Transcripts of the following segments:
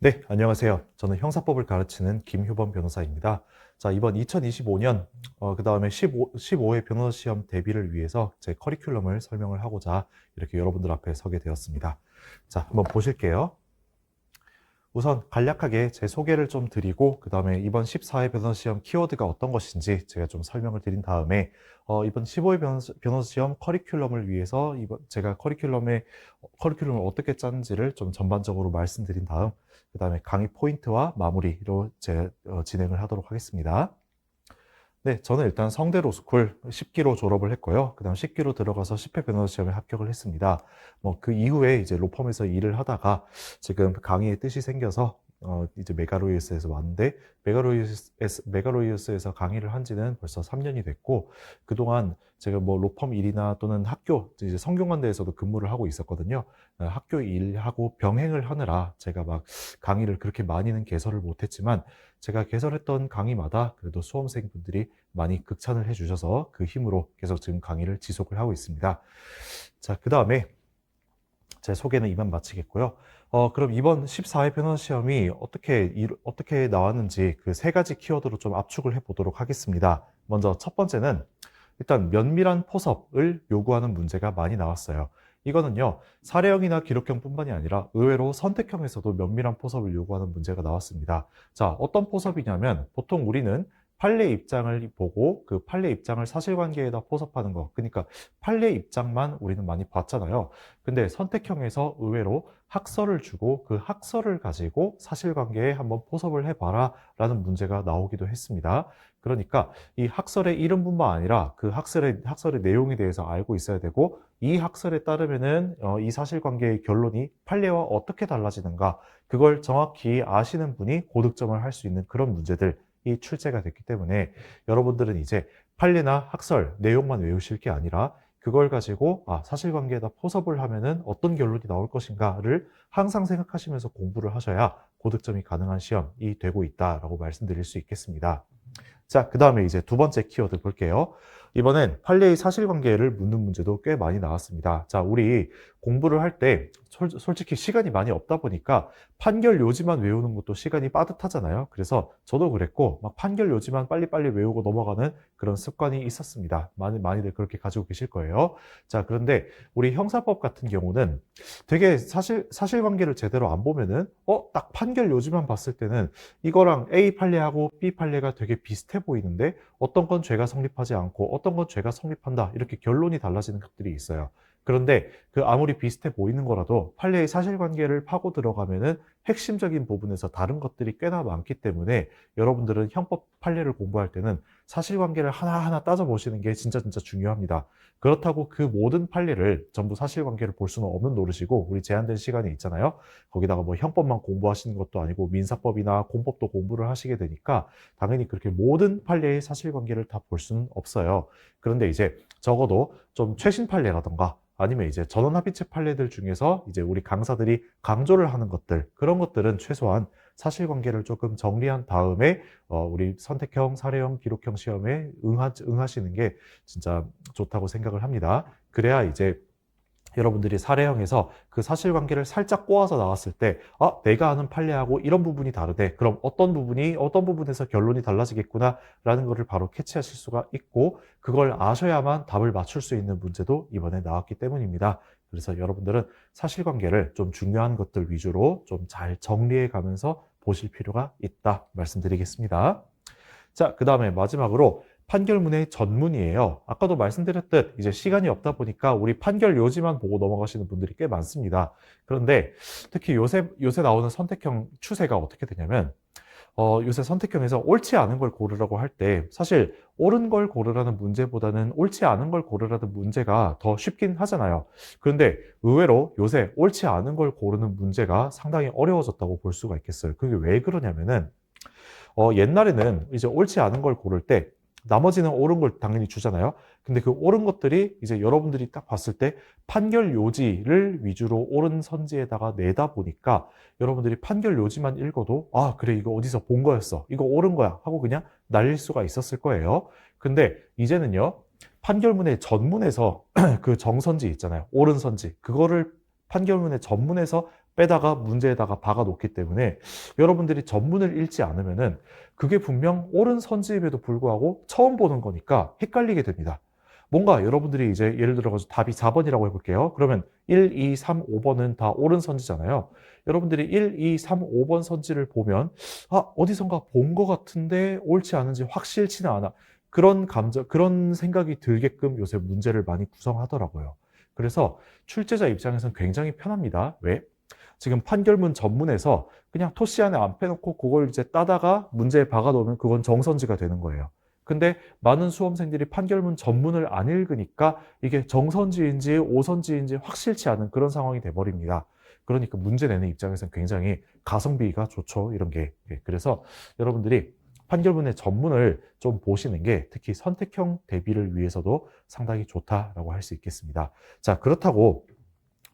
네, 안녕하세요. 저는 형사법을 가르치는 김효범 변호사입니다. 자, 이번 2025년, 그 다음에 15회 변호사 시험 대비를 위해서 제 커리큘럼을 설명을 하고자 이렇게 여러분들 앞에 서게 되었습니다. 자, 한번 보실게요. 우선 간략하게 제 소개를 좀 드리고 그 다음에 이번 14회 변호사 시험 키워드가 어떤 것인지 제가 좀 설명을 드린 다음에 이번 15회 변호사 시험 커리큘럼을 위해서 제가 커리큘럼을 어떻게 짰는지를 좀 전반적으로 말씀드린 다음 그 다음에 강의 포인트와 마무리로 진행을 하도록 하겠습니다. 네, 저는 일단 성대 로스쿨 10기로 졸업을 했고요. 그 다음 10기로 들어가서 10회 변호사 시험에 합격을 했습니다. 그 이후에 이제 로펌에서 일을 하다가 지금 강의의 뜻이 생겨서 이제 메가로이어스에서 왔는데 메가로이어스에서 강의를 한 지는 벌써 3년이 됐고 그동안 제가 로펌 일이나 또는 학교 이제 성균관대에서도 근무를 하고 있었거든요. 학교 일하고 병행을 하느라 제가 막 강의를 그렇게 많이는 개설을 못했지만 제가 개설했던 강의마다 그래도 수험생분들이 많이 극찬을 해주셔서 그 힘으로 계속 지금 강의를 지속을 하고 있습니다. 자, 그 다음에 제 소개는 이만 마치겠고요. 그럼 이번 14회 변호사 시험이 어떻게 나왔는지 그 세 가지 키워드로 좀 압축을 해보도록 하겠습니다. 먼저 첫 번째는 일단 면밀한 포섭을 요구하는 문제가 많이 나왔어요. 이거는요, 사례형이나 기록형뿐만이 아니라 의외로 선택형에서도 면밀한 포섭을 요구하는 문제가 나왔습니다. 자, 어떤 포섭이냐면 보통 우리는 판례 입장을 보고 그 판례 입장을 사실관계에다 포섭하는 거. 그러니까 판례 입장만 우리는 많이 봤잖아요. 근데 선택형에서 의외로 학설을 주고 그 학설을 가지고 사실관계에 한번 포섭을 해봐라 라는 문제가 나오기도 했습니다. 그러니까 이 학설의 이름뿐만 아니라 그 학설의 내용에 대해서 알고 있어야 되고 이 학설에 따르면은 이 사실관계의 결론이 판례와 어떻게 달라지는가 그걸 정확히 아시는 분이 고득점을 할 수 있는 그런 문제들이 출제가 됐기 때문에 여러분들은 이제 판례나 학설 내용만 외우실 게 아니라 그걸 가지고 사실관계에다 포섭을 하면은 어떤 결론이 나올 것인가를 항상 생각하시면서 공부를 하셔야 고득점이 가능한 시험이 되고 있다라고 말씀드릴 수 있겠습니다. 자, 그 다음에 이제 두 번째 키워드 볼게요. 이번엔 판례의 사실관계를 묻는 문제도 꽤 많이 나왔습니다. 자, 우리 공부를 할 때 솔직히 시간이 많이 없다 보니까 판결 요지만 외우는 것도 시간이 빠듯하잖아요. 그래서 저도 그랬고 막 판결 요지만 빨리빨리 외우고 넘어가는 그런 습관이 있었습니다. 많이들 그렇게 가지고 계실 거예요. 자, 그런데 우리 형사법 같은 경우는 되게 사실관계를 제대로 안 보면은 딱 판결 요지만 봤을 때는 이거랑 A 판례하고 B 판례가 되게 비슷해 보이는데 어떤 건 죄가 성립하지 않고 어떤 건 죄가 성립한다 이렇게 결론이 달라지는 것들이 있어요. 그런데 그 아무리 비슷해 보이는 거라도 판례의 사실관계를 파고 들어가면은 핵심적인 부분에서 다른 것들이 꽤나 많기 때문에 여러분들은 형법 판례를 공부할 때는 사실관계를 하나하나 따져보시는 게 진짜 중요합니다. 그렇다고 그 모든 판례를 전부 사실관계를 볼 수는 없는 노릇이고 우리 제한된 시간이 있잖아요. 거기다가 형법만 공부하시는 것도 아니고 민사법이나 공법도 공부를 하시게 되니까 당연히 그렇게 모든 판례의 사실관계를 다 볼 수는 없어요. 그런데 이제 적어도 좀 최신 판례라던가 아니면 이제 전원합의체 판례들 중에서 이제 우리 강사들이 강조를 하는 것들 그런 것들은 최소한 사실관계를 조금 정리한 다음에 우리 선택형, 사례형, 기록형 시험에 응하시는 게 진짜 좋다고 생각을 합니다. 그래야 이제 여러분들이 사례형에서 그 사실관계를 살짝 꼬아서 나왔을 때, 내가 아는 판례하고 이런 부분이 다르대. 그럼 어떤 부분에서 결론이 달라지겠구나라는 것을 바로 캐치하실 수가 있고, 그걸 아셔야만 답을 맞출 수 있는 문제도 이번에 나왔기 때문입니다. 그래서 여러분들은 사실관계를 좀 중요한 것들 위주로 좀 잘 정리해 가면서 보실 필요가 있다 말씀드리겠습니다. 자, 그 다음에 마지막으로 판결문의 전문이에요. 아까도 말씀드렸듯 이제 시간이 없다 보니까 우리 판결 요지만 보고 넘어가시는 분들이 꽤 많습니다. 그런데 특히 요새 나오는 선택형 추세가 어떻게 되냐면 요새 선택형에서 옳지 않은 걸 고르라고 할 때 사실 옳은 걸 고르라는 문제보다는 옳지 않은 걸 고르라는 문제가 더 쉽긴 하잖아요. 그런데 의외로 요새 옳지 않은 걸 고르는 문제가 상당히 어려워졌다고 볼 수가 있겠어요. 그게 왜 그러냐면은 옛날에는 이제 옳지 않은 걸 고를 때 나머지는 옳은 걸 당연히 주잖아요. 근데 그 옳은 것들이 이제 여러분들이 딱 봤을 때 판결 요지를 위주로 옳은 선지에다가 내다 보니까 여러분들이 판결 요지만 읽어도 그래 이거 어디서 본 거였어. 이거 옳은 거야 하고 그냥 날릴 수가 있었을 거예요. 근데 이제는요. 판결문의 전문에서 그 정선지 있잖아요. 옳은 선지. 그거를 판결문의 전문에서 빼다가 문제에다가 박아 놓기 때문에 여러분들이 전문을 읽지 않으면은 그게 분명 옳은 선지임에도 불구하고 처음 보는 거니까 헷갈리게 됩니다. 뭔가 여러분들이 이제 예를 들어가지고 답이 4번이라고 해볼게요. 그러면 1, 2, 3, 5번은 다 옳은 선지잖아요. 여러분들이 1, 2, 3, 5번 선지를 보면 어디선가 본 것 같은데 옳지 않은지 확실치는 않아. 그런 감정, 그런 생각이 들게끔 요새 문제를 많이 구성하더라고요. 그래서 출제자 입장에서는 굉장히 편합니다. 왜? 지금 판결문 전문에서 그냥 토시 안에 안 빼놓고 그걸 이제 따다가 문제에 박아 놓으면 그건 정선지가 되는 거예요. 근데 많은 수험생들이 판결문 전문을 안 읽으니까 이게 정선지인지 오선지인지 확실치 않은 그런 상황이 돼버립니다. 그러니까 문제 내는 입장에서는 굉장히 가성비가 좋죠. 이런 게. 그래서 여러분들이 판결문의 전문을 좀 보시는 게 특히 선택형 대비를 위해서도 상당히 좋다라고 할 수 있겠습니다. 자, 그렇다고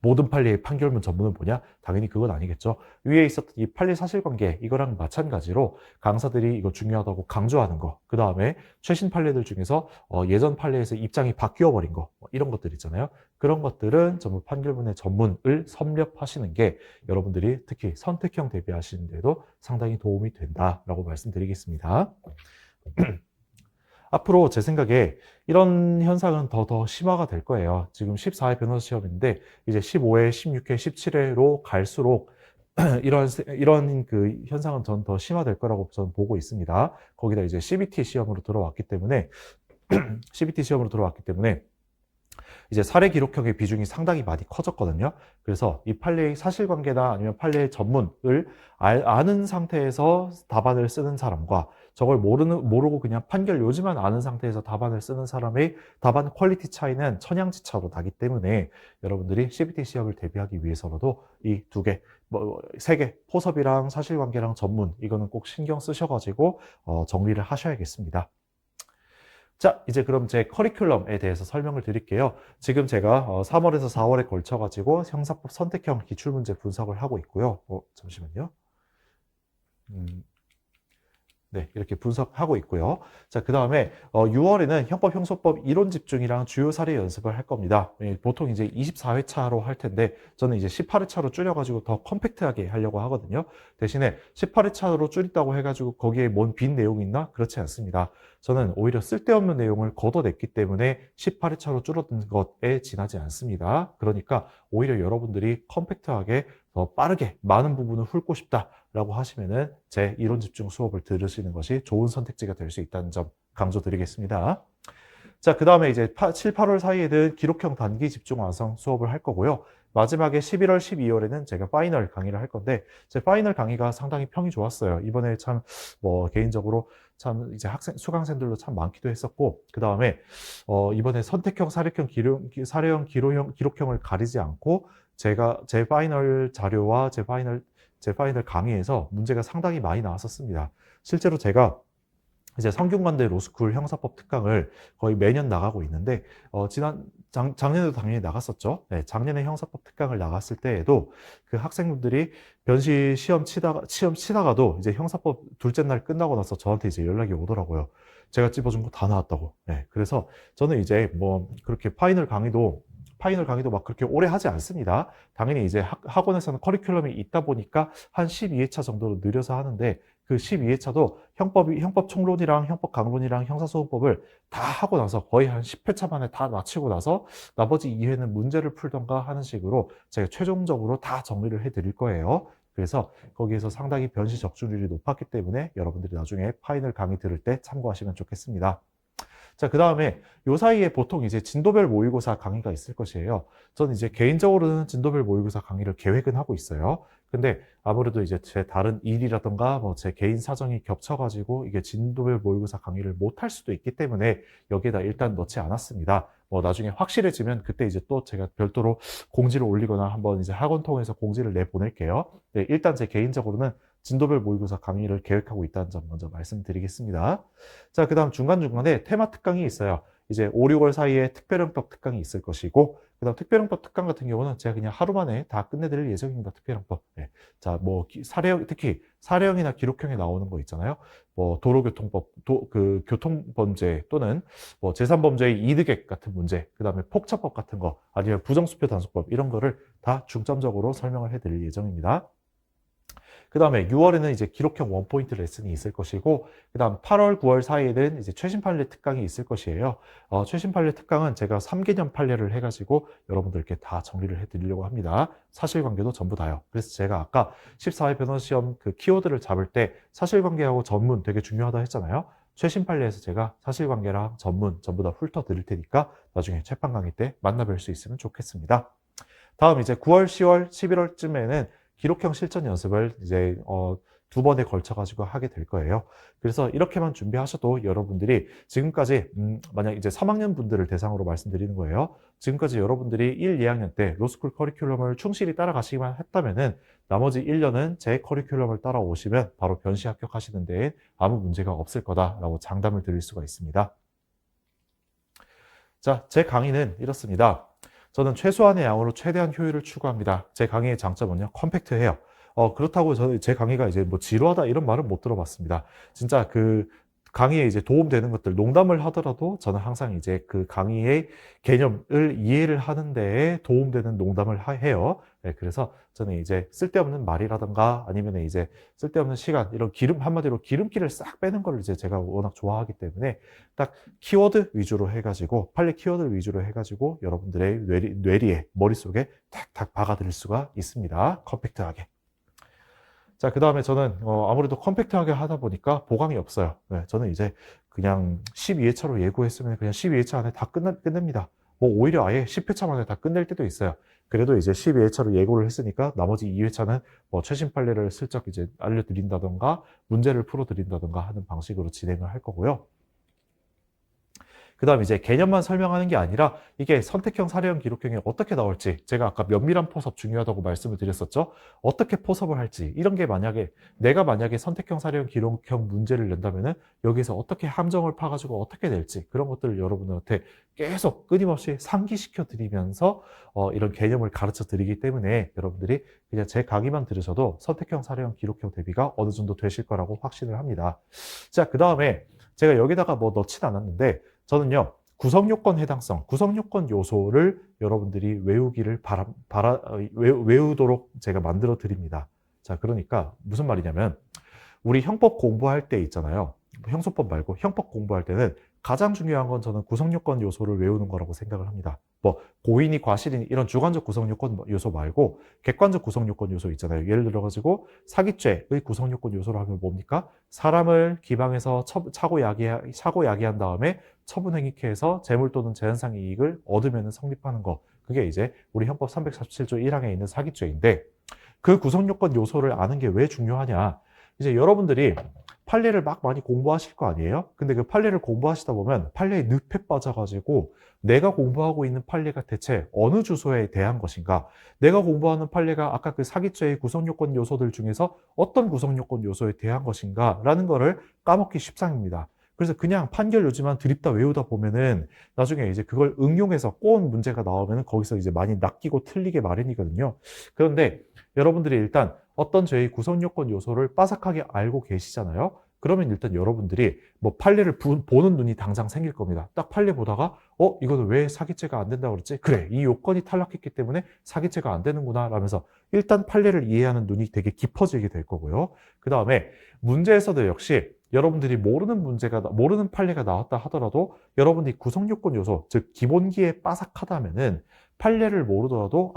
모든 판례의 판결문 전문을 보냐? 당연히 그건 아니겠죠. 위에 있었던 이 판례 사실관계 이거랑 마찬가지로 강사들이 이거 중요하다고 강조하는 거, 그 다음에 최신 판례들 중에서 예전 판례에서 입장이 바뀌어 버린 거, 이런 것들 있잖아요. 그런 것들은 전부 판결문의 전문을 섭렵하시는 게 여러분들이 특히 선택형 대비하시는 데도 상당히 도움이 된다라고 말씀드리겠습니다. 앞으로 제 생각에 이런 현상은 더 심화가 될 거예요. 지금 14회 변호사 시험인데 이제 15회, 16회, 17회로 갈수록 이런 그 현상은 전 더 심화될 거라고 저는 보고 있습니다. 거기다 이제 CBT 시험으로 들어왔기 때문에 CBT 시험으로 들어왔기 때문에 이제 사례 기록형의 비중이 상당히 많이 커졌거든요. 그래서 이 판례의 사실관계나 아니면 판례의 전문을 아는 상태에서 답안을 쓰는 사람과 저걸 모르고 그냥 판결 요지만 아는 상태에서 답안을 쓰는 사람의 답안 퀄리티 차이는 천양지차로 나기 때문에 여러분들이 CBT 시험을 대비하기 위해서라도 이 두 개, 세 개, 포섭이랑 사실관계랑 전문 이거는 꼭 신경 쓰셔가지고 정리를 하셔야겠습니다. 자, 이제 그럼 제 커리큘럼에 대해서 설명을 드릴게요. 지금 제가 3월에서 4월에 걸쳐가지고 형사법 선택형 기출문제 분석을 하고 있고요. 잠시만요. 네, 이렇게 분석하고 있고요. 자, 그 다음에 6월에는 형법, 형소법 이론 집중이랑 주요 사례 연습을 할 겁니다. 보통 이제 24회차로 할 텐데 저는 이제 18회차로 줄여가지고 더 컴팩트하게 하려고 하거든요. 대신에 18회차로 줄였다고 해가지고 거기에 뭔 빈 내용이 있나? 그렇지 않습니다. 저는 오히려 쓸데없는 내용을 걷어냈기 때문에 18회차로 줄어든 것에 지나지 않습니다. 그러니까 오히려 여러분들이 컴팩트하게 더 빠르게 많은 부분을 훑고 싶다라고 하시면은 제 이론 집중 수업을 들으시는 것이 좋은 선택지가 될 수 있다는 점 강조드리겠습니다. 자, 그 다음에 이제 7, 8월 사이에는 기록형 단기 집중 완성 수업을 할 거고요. 마지막에 11월, 12월에는 제가 파이널 강의를 할 건데 제 파이널 강의가 상당히 평이 좋았어요. 이번에 참 개인적으로 참 이제 수강생들도 참 많기도 했었고 그 다음에 이번에 선택형, 사례형, 기록형을 가리지 않고 제가 제 파이널 자료와 제 파이널 강의에서 문제가 상당히 많이 나왔었습니다. 실제로 제가 이제 성균관대 로스쿨 형사법 특강을 거의 매년 나가고 있는데 작년에도 당연히 나갔었죠. 네, 작년에 형사법 특강을 나갔을 때에도 그 학생분들이 변시 시험 치다가도 이제 형사법 둘째 날 끝나고 나서 저한테 이제 연락이 오더라고요. 제가 찝어준 거 다 나왔다고. 네, 그래서 저는 이제 그렇게 파이널 강의도 막 그렇게 오래 하지 않습니다. 당연히 이제 학원에서는 커리큘럼이 있다 보니까 한 12회차 정도로 늘려서 하는데 그 12회차도 형법 총론이랑 형법 강론이랑 형사소송법을 다 하고 나서 거의 한 10회차 만에 다 마치고 나서 나머지 2회는 문제를 풀던가 하는 식으로 제가 최종적으로 다 정리를 해드릴 거예요. 그래서 거기에서 상당히 변시 적중률이 높았기 때문에 여러분들이 나중에 파이널 강의 들을 때 참고하시면 좋겠습니다. 자, 그 다음에 요 사이에 보통 이제 진도별 모의고사 강의가 있을 것이에요. 저는 이제 개인적으로는 진도별 모의고사 강의를 계획은 하고 있어요. 근데 아무래도 이제 제 다른 일이라던가 제 개인 사정이 겹쳐가지고 이게 진도별 모의고사 강의를 못 할 수도 있기 때문에 여기에다 일단 넣지 않았습니다. 나중에 확실해지면 그때 이제 또 제가 별도로 공지를 올리거나 한번 이제 학원 통해서 공지를 내보낼게요. 네, 일단 제 개인적으로는 진도별 모의고사 강의를 계획하고 있다는 점 먼저 말씀드리겠습니다. 자, 그 다음 중간중간에 테마 특강이 있어요. 이제 5, 6월 사이에 특별형법 특강이 있을 것이고, 그다음 특별형법 특강 같은 경우는 제가 그냥 하루 만에 다 끝내드릴 예정입니다. 특별형법. 네. 자, 뭐 사례형, 특히 사례형이나 기록형에 나오는 거 있잖아요. 뭐 도로교통법, 교통범죄 또는 뭐 재산범죄의 이득액 같은 문제, 그다음에 폭처법 같은 거, 아니면 부정수표 단속법 이런 거를 다 중점적으로 설명을 해드릴 예정입니다. 그 다음에 6월에는 이제 기록형 원포인트 레슨이 있을 것이고, 그 다음 8월, 9월 사이에는 이제 최신 판례 특강이 있을 것이에요. 최신 판례 특강은 제가 3개년 판례를 해가지고 여러분들께 다 정리를 해드리려고 합니다. 사실관계도 전부 다요. 그래서 제가 아까 14회 변호시험 그 키워드를 잡을 때 사실관계하고 전문 되게 중요하다 했잖아요. 최신 판례에서 제가 사실관계랑 전문 전부 다 훑어 드릴 테니까 나중에 채판 강의 때 만나뵐 수 있으면 좋겠습니다. 다음 이제 9월, 10월, 11월쯤에는 기록형 실전 연습을 이제 2번에 걸쳐 가지고 하게 될 거예요. 그래서 이렇게만 준비하셔도 여러분들이 지금까지 만약 이제 3학년 분들을 대상으로 말씀드리는 거예요. 지금까지 여러분들이 1, 2학년 때 로스쿨 커리큘럼을 충실히 따라가시기만 했다면은 나머지 1년은 제 커리큘럼을 따라오시면 바로 변시 합격하시는 데에 아무 문제가 없을 거다라고 장담을 드릴 수가 있습니다. 자, 제 강의는 이렇습니다. 저는 최소한의 양으로 최대한 효율을 추구합니다. 제 강의의 장점은요, 컴팩트해요. 그렇다고 저는 제 강의가 이제 뭐 지루하다 이런 말은 못 들어봤습니다. 진짜 그 강의에 이제 도움되는 것들, 농담을 하더라도 저는 항상 이제 그 강의의 개념을 이해를 하는 데에 도움되는 농담을 해요. 네, 그래서 저는 이제 쓸데없는 말이라든가 아니면 이제 쓸데없는 시간, 이런 한마디로 기름기를 싹 빼는 걸 이제 제가 워낙 좋아하기 때문에 딱 키워드 위주로 해가지고, 판례 키워드 위주로 해가지고 여러분들의 뇌리에, 머릿속에 탁탁 박아드릴 수가 있습니다. 컴팩트하게. 자, 그 다음에 저는 아무래도 컴팩트하게 하다 보니까 보강이 없어요. 네, 저는 이제 그냥 12회차로 예고했으면 그냥 12회차 안에 다 끝냅니다. 뭐 오히려 아예 10회차 만에 다 끝낼 때도 있어요. 그래도 이제 12회차로 예고를 했으니까 나머지 2회차는 뭐 최신 판례를 슬쩍 이제 알려드린다던가 문제를 풀어드린다던가 하는 방식으로 진행을 할 거고요. 그 다음 이제 개념만 설명하는 게 아니라 이게 선택형, 사례형, 기록형이 어떻게 나올지, 제가 아까 면밀한 포섭 중요하다고 말씀을 드렸었죠. 어떻게 포섭을 할지, 이런 게 내가 만약에 선택형, 사례형, 기록형 문제를 낸다면은 여기서 어떻게 함정을 파가지고 어떻게 낼지, 그런 것들을 여러분들한테 계속 끊임없이 상기시켜 드리면서 이런 개념을 가르쳐 드리기 때문에 여러분들이 그냥 제 강의만 들으셔도 선택형, 사례형, 기록형 대비가 어느 정도 되실 거라고 확신을 합니다. 자, 그 다음에 제가 여기다가 뭐 넣진 않았는데, 저는요, 구성요건 해당성, 구성요건 요소를 여러분들이 외우도록 제가 만들어 드립니다. 자, 그러니까 무슨 말이냐면, 우리 형법 공부할 때 있잖아요. 형소법 말고 형법 공부할 때는 가장 중요한 건 저는 구성요건 요소를 외우는 거라고 생각을 합니다. 뭐 고의니 과실이니 이런 주관적 구성요건 요소 말고 객관적 구성요건 요소 있잖아요. 예를 들어가지고 사기죄의 구성요건 요소로 하면 뭡니까? 사람을 기방해서 사고 야기한 다음에 처분행위해서 재물 또는 재산상 이익을 얻으면 성립하는 거. 그게 이제 우리 형법 347조 1항에 있는 사기죄인데, 그 구성요건 요소를 아는 게 왜 중요하냐? 이제 여러분들이 판례를 막 많이 공부하실 거 아니에요? 근데 그 판례를 공부하시다 보면 판례에 늪에 빠져가지고 내가 공부하고 있는 판례가 대체 어느 주소에 대한 것인가? 내가 공부하는 판례가 아까 그 사기죄의 구성요건 요소들 중에서 어떤 구성요건 요소에 대한 것인가? 라는 거를 까먹기 십상입니다. 그래서 그냥 판결 요지만 드립다 외우다 보면은 나중에 이제 그걸 응용해서 꼬은 문제가 나오면은 거기서 이제 많이 낚이고 틀리게 마련이거든요. 그런데 여러분들이 일단 어떤 죄의 구성요건 요소를 빠삭하게 알고 계시잖아요. 그러면 일단 여러분들이 뭐 판례를 보는 눈이 당장 생길 겁니다. 딱 판례 보다가 이거는 왜 사기죄가 안 된다고 그랬지? 그래, 이 요건이 탈락했기 때문에 사기죄가 안 되는구나 라면서 일단 판례를 이해하는 눈이 되게 깊어지게 될 거고요. 그 다음에 문제에서도 역시 여러분들이 모르는 판례가 나왔다 하더라도 여러분들이 구성요건 요소, 즉 기본기에 빠삭하다면은 판례를 모르더라도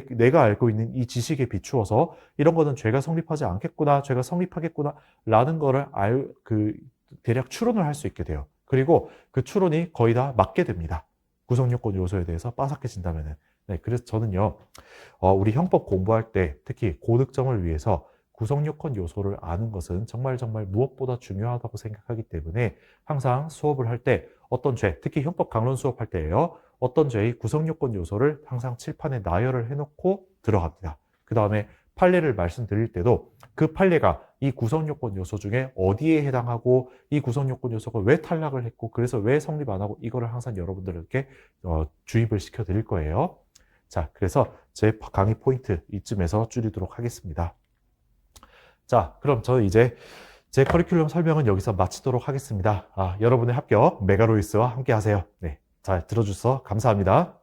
내가 알고 있는 이 지식에 비추어서 이런 거는 죄가 성립하지 않겠구나, 죄가 성립하겠구나 라는 거를 대략 추론을 할 수 있게 돼요. 그리고 그 추론이 거의 다 맞게 됩니다. 구성요건 요소에 대해서 빠삭해진다면은. 네, 그래서 저는요, 우리 형법 공부할 때 특히 고득점을 위해서 구성요건 요소를 아는 것은 정말 무엇보다 중요하다고 생각하기 때문에 항상 수업을 할 때 어떤 죄, 특히 형법 강론 수업할 때예요. 어떤 죄의 구성요건 요소를 항상 칠판에 나열을 해놓고 들어갑니다. 그 다음에 판례를 말씀드릴 때도 그 판례가 이 구성요건 요소 중에 어디에 해당하고 이 구성요건 요소가 왜 탈락을 했고 그래서 왜 성립 안 하고 이거를 항상 여러분들에게 주입을 시켜 드릴 거예요. 자, 그래서 제 강의 포인트 이쯤에서 줄이도록 하겠습니다. 자, 그럼 저는 이제 제 커리큘럼 설명은 여기서 마치도록 하겠습니다. 여러분의 합격 메가로이스와 함께 하세요. 네, 잘 들어주셔서 감사합니다.